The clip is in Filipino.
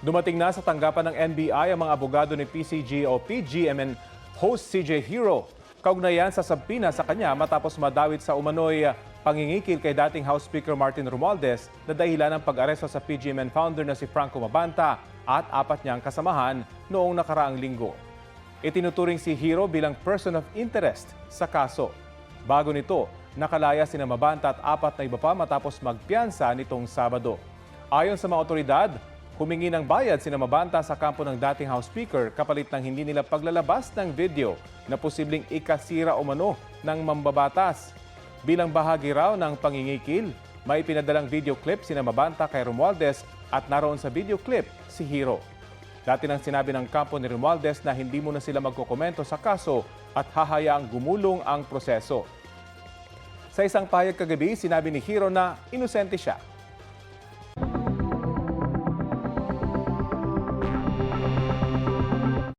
Dumating na sa tanggapan ng NBI ang mga abogado ni PCG o PGMN host CJ Hero. Kaugnayan sa sabpina sa kanya matapos madawit sa umano'y pangingikil kay dating House Speaker Martin Romualdez na dahilan ng pag-aresto sa PGMN founder na si Franco Mabanta at 4 niyang kasamahan noong nakaraang linggo. Itinuturing si Hero bilang person of interest sa kaso. Bago nito, nakalaya sina Mabanta at 4 na iba pa matapos magpiyansa nitong Sabado. Ayon sa mga otoridad, humingi ng bayad sina Mabanta sa kampo ng dating House Speaker kapalit ng hindi nila paglalabas ng video na posibleng ikasira umano ng mambabatas. Bilang bahagi raw ng pangingikil, may pinadalang video clip sina Mabanta kay Romualdez at naroon sa video clip si Hero. Dati nang sinabi ng kampo ni Romualdez na hindi muna sila magkokomento sa kaso at hahayaang gumulong ang proseso. Sa isang pahayag kagabi, sinabi ni Hero na inosente siya.